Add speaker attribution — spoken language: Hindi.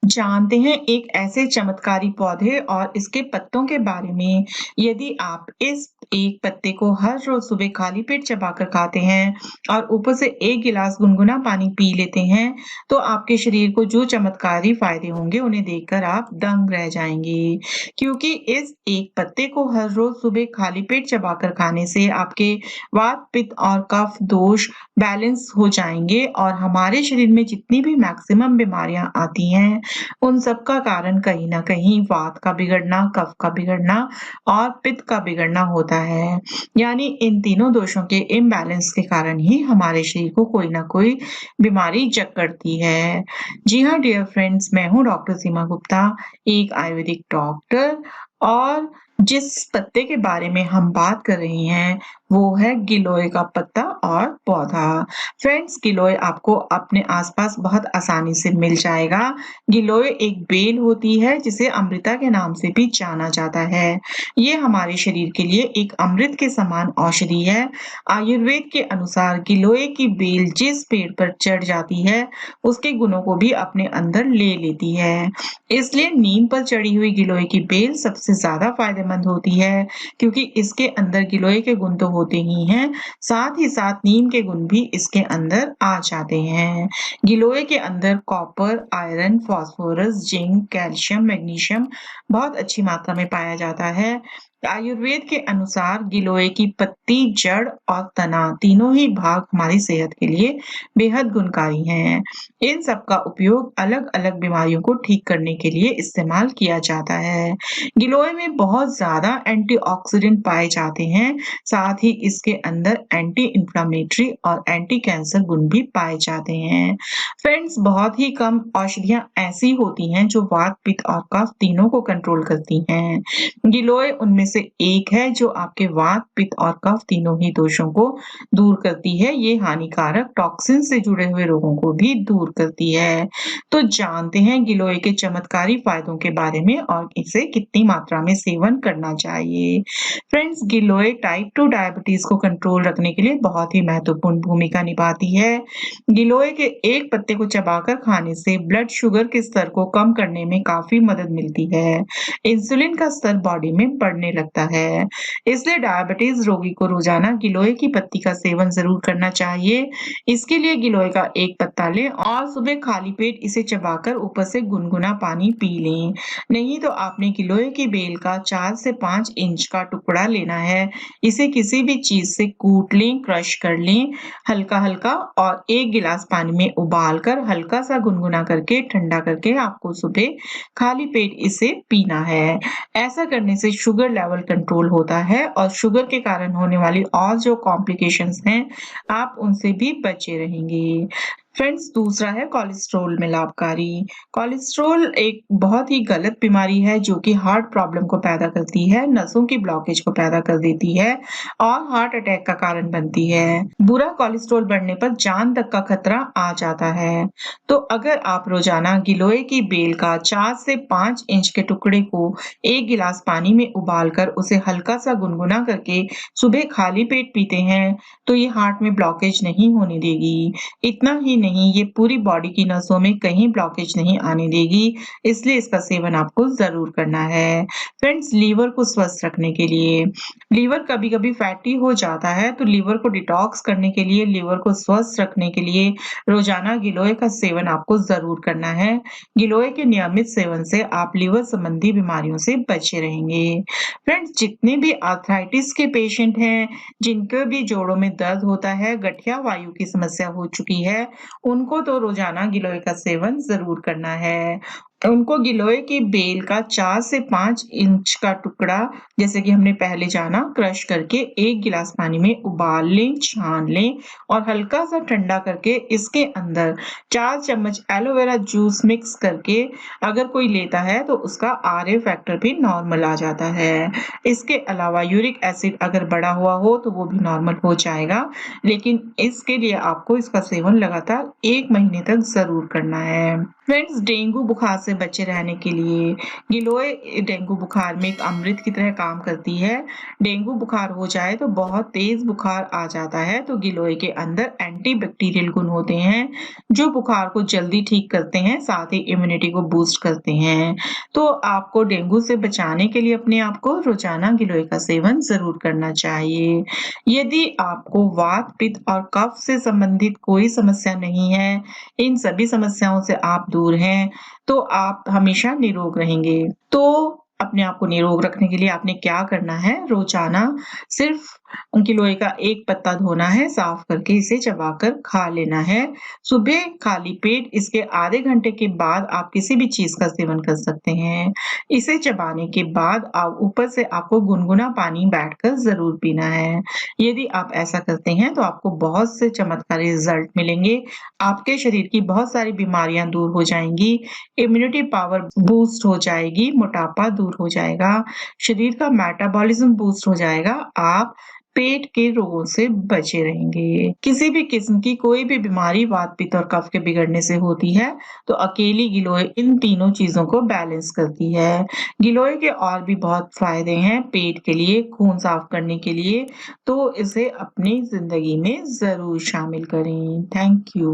Speaker 1: जानते हैं एक ऐसे चमत्कारी पौधे और इसके पत्तों के बारे में। यदि आप इस एक पत्ते को हर रोज सुबह खाली पेट चबाकर खाते हैं और ऊपर से एक गिलास गुनगुना पानी पी लेते हैं, तो आपके शरीर को जो चमत्कारी फायदे होंगे उन्हें देखकर आप दंग रह जाएंगे। क्योंकि इस एक पत्ते को हर रोज सुबह खाली पेट चबाकर खाने से आपके वात, पित्त और कफ दोष बैलेंस हो जाएंगे और हमारे शरीर में जितनी भी मैक्सिमम बीमारियां आती हैं, उन सब का कारण कहीं न कहीं वात का बिगड़ना, कफ का बिगड़ना और पित्त का बिगड़ना होता है। यानी इन तीनों दोषों के इम्बैलेंस के कारण ही हमारे शरीर को कोई न कोई बीमारी जकड़ती है। जी हाँ डियर फ्रेंड्स, मैं हूँ डॉक्टर सीमा गुप्ता, एक आयुर्वेदिक डॉक्टर। और जिस पत्ते के बारे में हम बात कर रहे हैं, वो है गिलोय का पत्ता और पौधा। फ्रेंड्स, गिलोय आपको अपने आसपास बहुत आसानी से मिल जाएगा। गिलोय एक बेल होती है जिसे अमृता के नाम से भी जाना जाता है। ये हमारे शरीर के लिए एक अमृत के समान औषधि है। आयुर्वेद के अनुसार गिलोय की बेल जिस पेड़ पर चढ़ जाती है, उसके गुणों को भी अपने अंदर ले लेती है। इसलिए नीम पर चढ़ी हुई गिलोय की बेल सबसे ज्यादा फायदेमंद होती है, क्योंकि इसके अंदर गिलोय के गुण तो होते ही हैं, साथ ही साथ नीम के गुण भी इसके अंदर आ जाते हैं। गिलोय के अंदर copper, iron, phosphorus, zinc, calcium, magnesium बहुत अच्छी मात्रा में पाया जाता है। आयुर्वेद के अनुसार गिलोय की पत्ती, जड़ और तना तीनों ही भाग हमारी सेहत के लिए बेहद गुणकारी हैं। इन सब का उपयोग अलग अलग बीमारियों को ठीक करने के लिए इस्तेमाल किया जाता है। गिलोय में बहुत ज्यादा एंटीऑक्सीडेंट पाए जाते हैं, साथ ही इसके अंदर एंटी इंफ्लेमेटरी और एंटी कैंसर गुण भी पाए जाते हैं। फ्रेंड्स, बहुत ही कम औषधियां ऐसी होती हैं जो वात, पित्त और कफ तीनों को कंट्रोल करती हैं। गिलोय उनमें से एक है जो आपके वात, पित्त और कफ तीनों ही दोषों को दूर करती है। ये हानिकारक टॉक्सिन से जुड़े हुए रोगों को भी दूर करती है। तो जानते हैं गिलोय के चमत्कारी फायदों के बारे में और इसे कितनी मात्रा में सेवन करना चाहिए। फ्रेंड्स, गिलोय टाइप 2 डायबिटीज को कंट्रोल रखने के लिए बहुत ही महत्वपूर्ण भूमिका निभाती है। गिलोय के एक पत्ते को चबाकर खाने से ब्लड शुगर के स्तर को कम करने में काफी मदद मिलती है। इंसुलिन का स्तर बॉडी में बढ़ने लगता है। इसलिए डायबिटीज रोगी को रोजाना गिलोय की पत्ती का सेवन जरूर करना चाहिए। इसके लिए गिलोय का एक पत्ता लें और सुबह खाली पेट इसे चबाकर ऊपर से गुनगुना पानी पी लें। नहीं तो आपने गिलोय की बेल का 4 से 5 इंच का टुकड़ा लेना है। इसे किसी भी चीज से कूट लें, क्रश कर लें हल्का हल्का, और 1 गिलास पानी में उबाल कर हल्का सा गुनगुना करके ठंडा करके आपको सुबह खाली पेट इसे पीना है। ऐसा करने से शुगर लेवल कंट्रोल होता है और शुगर के कारण होने वाली और जो कॉम्प्लिकेशंस हैं, आप उनसे भी बचे रहेंगे। फ्रेंड्स, दूसरा है कोलेस्ट्रॉल में लाभकारी। कोलेस्ट्रॉल एक बहुत ही गलत बीमारी है जो कि हार्ट प्रॉब्लम को पैदा करती है, नसों की ब्लॉकेज को पैदा कर देती है और हार्ट अटैक का कारण बनती है। बुरा कोलेस्ट्रॉल बढ़ने पर जान तक का खतरा आ जाता है। तो अगर आप रोजाना गिलोय की बेल का 4 से 5 इंच के टुकड़े को 1 गिलास पानी में उबालकर उसे हल्का सा गुनगुना करके सुबह खाली पेट पीते हैं, तो ये हार्ट में ब्लॉकेज नहीं होने देगी। इतना ही नहीं, ये पूरी बॉडी की नसों में कहीं ब्लॉकेज नहीं आने देगी। इसलिए इसका सेवन आपको जरूर करना है। फ्रेंड्स, लीवर को स्वस्थ रखने के लिए, लीवर कभी कभी फैटी हो जाता है, तो लीवर को डिटॉक्स करने के लिए, लीवर को स्वस्थ रखने के लिए रोजाना गिलोय का सेवन आपको जरूर करना है। गिलोय के नियमित सेवन से आप लीवर संबंधी बीमारियों से बचे रहेंगे। फ्रेंड्स, जितने भी आर्थराइटिस के पेशेंट हैं, जिनके भी जोड़ों में दर्द होता है, गठिया वायु की समस्या हो चुकी है, उनको तो रोजाना गिलोय का सेवन जरूर करना है। उनको गिलोय की बेल का 4 से 5 इंच का टुकड़ा, जैसे कि हमने पहले जाना, क्रश करके 1 गिलास पानी में उबाल लें, छान लें और हल्का सा ठंडा करके इसके अंदर 4 चम्मच एलोवेरा जूस मिक्स करके अगर कोई लेता है तो उसका आरए फैक्टर भी नॉर्मल आ जाता है। इसके अलावा यूरिक एसिड अगर बढ़ा हुआ हो तो वो भी नॉर्मल हो जाएगा, लेकिन इसके लिए आपको इसका सेवन लगातार 1 महीने तक जरूर करना है। फ्रेंड्स, डेंगू बुखार से बचे रहने के लिए गिलोय डेंगू बुखार में एक अमृत की तरह काम करती है। डेंगू बुखार हो जाए तो बहुत तेज बुखार आ जाता है, तो गिलोय के अंदर एंटीबैक्टीरियल गुण होते हैं जो बुखार को जल्दी ठीक करते हैं, साथ ही इम्यूनिटी को बूस्ट करते हैं। तो आपको डेंगू से बचाने के लिए अपने आप को रोजाना गिलोय का सेवन जरूर करना चाहिए। यदि आपको वात, पित्त और कफ से संबंधित कोई समस्या नहीं है, इन सभी समस्याओं से आप दूर हैं, तो आप हमेशा निरोग रहेंगे। तो अपने आप को निरोग रखने के लिए आपने क्या करना है, रोज़ाना सिर्फ़ गिलोय का एक पत्ता धोना है, साफ करके इसे चबाकर खा लेना है। सुबह खाली पेट इसके आधे घंटे के बाद आप किसी भी चीज़ का सेवन कर सकते हैं। इसे चबाने के बाद आप ऊपर से आपको गुनगुना पानी बैठकर ज़रूर पीना है। यदि आप ऐसा करते हैं तो आपको बहुत से चमत्कारी रिज़ल्ट मिलेंगे। आपके शरीर की बहुत सारी बीमारियां दूर हो जाएँगी, इम्यूनिटी पावर बूस्ट हो जाएगी, मोटापा दूर हो जाएगा, शरीर का मेटाबॉलिज़्म बूस्ट हो जाएगा, आप पेट के रोगों से बचे रहेंगे। किसी भी किस्म की कोई भी बीमारी वात, पित्त और कफ के बिगड़ने से होती है, तो अकेली गिलोय इन तीनों चीज़ों को बैलेंस करती है। गिलोय के और भी बहुत फ़ायदे हैं पेट के लिए, खून साफ करने के लिए, तो इसे अपनी ज़िंदगी में ज़रूर शामिल करें। Thank you.